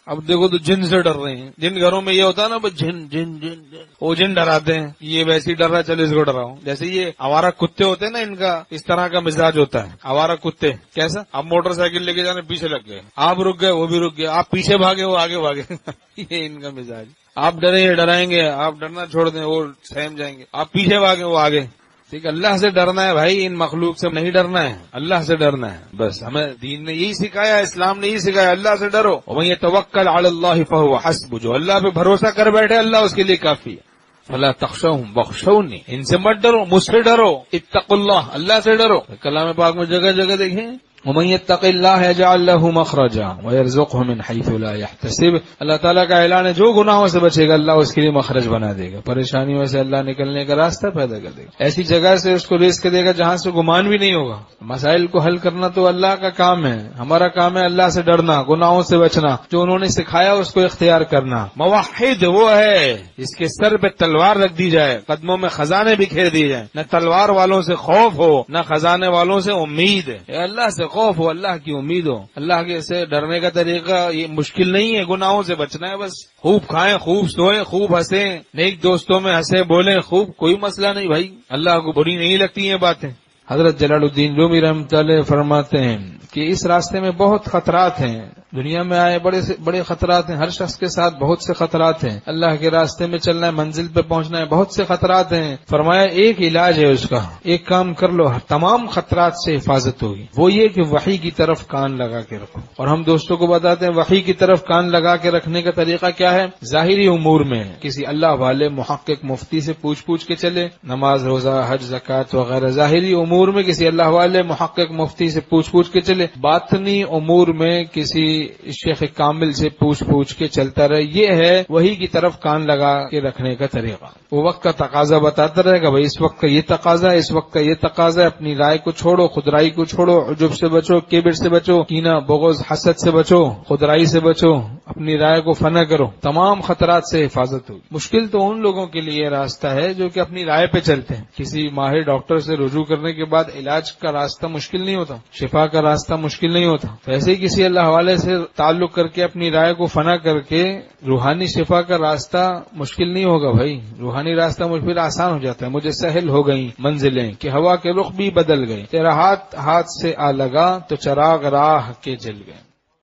اب دیکھو تو جن سے ڈر رہے ہیں. جن گھروں میں یہ ہوتا ہے نا بس جن جن جن جن وہ جن ڈراتے ہیں. یہ ویسے ہی ڈر رہا ہے چلو اس کو ڈراؤں. جیسے یہ آوارہ کتے ہوتے ہیں نا ان کا اس طرح کا مزاج ہوتا ہے. آوارہ کتے کیسا؟ آپ موٹر سائیکل لے کے جانے پیچھے لگ گئے, آپ رک گئے وہ بھی رک گئے, آپ پیچھے بھاگے وہ آگے بھاگے. یہ ان کا مزاج. آپ ڈریں یہ ڈرائیں گے, آپ ڈرنا چھوڑ دیں وہ سہم جائیں گے, آپ پیچھے بھاگے وہ آگے. ٹھیک, اللہ سے ڈرنا ہے بھائی, ان مخلوق سے نہیں ڈرنا ہے, اللہ سے ڈرنا ہے بس. ہمیں دین نے یہی سکھایا, اسلام نے یہی سکھایا, اللہ سے ڈرو. وَمَن يَتَوَكَّلْ عَلَى اللَّهِ فَهُوَ حَسْبُهُ, جو اللہ پہ بھروسہ کر بیٹھے اللہ اس کے لیے کافی ہے. فَلَا تَخْشَوْهُمْ وَاخْشَوْنِي, ان سے مت ڈرو مجھ سے ڈرو. اتقوا اللہ, اللہ سے ڈرو. کلام پاک میں جگہ جگہ دیکھیں وَمَن يَتَّقِ اللَّهَ يَجْعَل لَّهُ مَخْرَجًا وَيَرْزُقْهُ مِنْ حَيْثُ لَا يَحْتَسِبُ. اللہ تعالیٰ کا اعلان ہے جو گناہوں سے بچے گا اللہ اس کے لیے مخرج بنا دے گا, پریشانیوں سے اللہ نکلنے کا راستہ پیدا کر دے گا. ایسی جگہ سے اس کو رزق دے گا جہاں سے گمان بھی نہیں ہوگا. مسائل کو حل کرنا تو اللہ کا کام ہے, ہمارا کام ہے اللہ سے ڈرنا, گناہوں سے بچنا, جو انہوں نے سکھایا اس کو اختیار کرنا. موحد وہ ہے جس کے سر پہ تلوار رکھ دی جائے, قدموں میں خزانے بکھیر دیے جائیں. نہ تلوار والوں سے خوف ہو نہ خزانے والوں سے امید ہے. اللہ سے خوف ہو, اللہ کی امید ہو. اللہ کے سے ڈرنے کا طریقہ یہ مشکل نہیں ہے, گناہوں سے بچنا ہے بس. خوب کھائیں, خوب سوئیں, خوب ہنسیں, نیک دوستوں میں ہنسیں بولیں خوب, کوئی مسئلہ نہیں بھائی. اللہ کو بری نہیں لگتی ہیں باتیں. حضرت جلال الدین رومی رحمۃ اللہ فرماتے ہیں کہ اس راستے میں بہت خطرات ہیں. دنیا میں آئے بڑے خطرات ہیں, ہر شخص کے ساتھ بہت سے خطرات ہیں. اللہ کے راستے میں چلنا ہے, منزل پہ پہنچنا ہے, بہت سے خطرات ہیں. فرمایا ایک علاج ہے اس کا, ایک کام کر لو تمام خطرات سے حفاظت ہوگی. وہ یہ کہ وحی کی طرف کان لگا کے رکھو. اور ہم دوستوں کو بتاتے ہیں وحی کی طرف کان لگا کے رکھنے کا طریقہ کیا ہے. ظاہری امور میں کسی اللہ والے محقق مفتی سے پوچھ کے چلے, نماز روزہ حج زکوٰۃ وغیرہ ظاہری امور میں کسی اللہ والے محقق مفتی سے پوچھ کے چلے. باطنی امور میں کسی شیخ کامل سے پوچھ کے چلتا رہے. یہ ہے وحی کی طرف کان لگا کے رکھنے کا طریقہ. وہ وقت کا تقاضا بتاتا رہے گا, بھائی اس وقت کا یہ تقاضا ہے, اس وقت کا یہ تقاضا ہے. اپنی رائے کو چھوڑو, خودرائی کو چھوڑو, عجب سے بچو, کبر سے بچو, کینہ بغض حسد سے بچو, خودرائی سے بچو, اپنی رائے کو فنا کرو. تمام خطرات سے حفاظت ہوگی. مشکل تو ان لوگوں کے لیے راستہ ہے جو کہ اپنی رائے پہ چلتے ہیں. کسی ماہر ڈاکٹر سے رجوع کرنے کے بعد علاج کا راستہ مشکل نہیں ہوتا, شفا کا راستہ مشکل نہیں ہوتا. تو ایسے ہی کسی اللہ والے سے تعلق کر کے اپنی رائے کو فنا کر کے روحانی شفا کا راستہ مشکل نہیں ہوگا بھائی. روحانی راستہ مجھ پر آسان ہو جاتا ہے. مجھے سہل ہو گئی منزلیں کہ ہوا کے رخ بھی بدل گئے. تیرا ہاتھ سے آ لگا تو چراغ راہ کے جل گئے.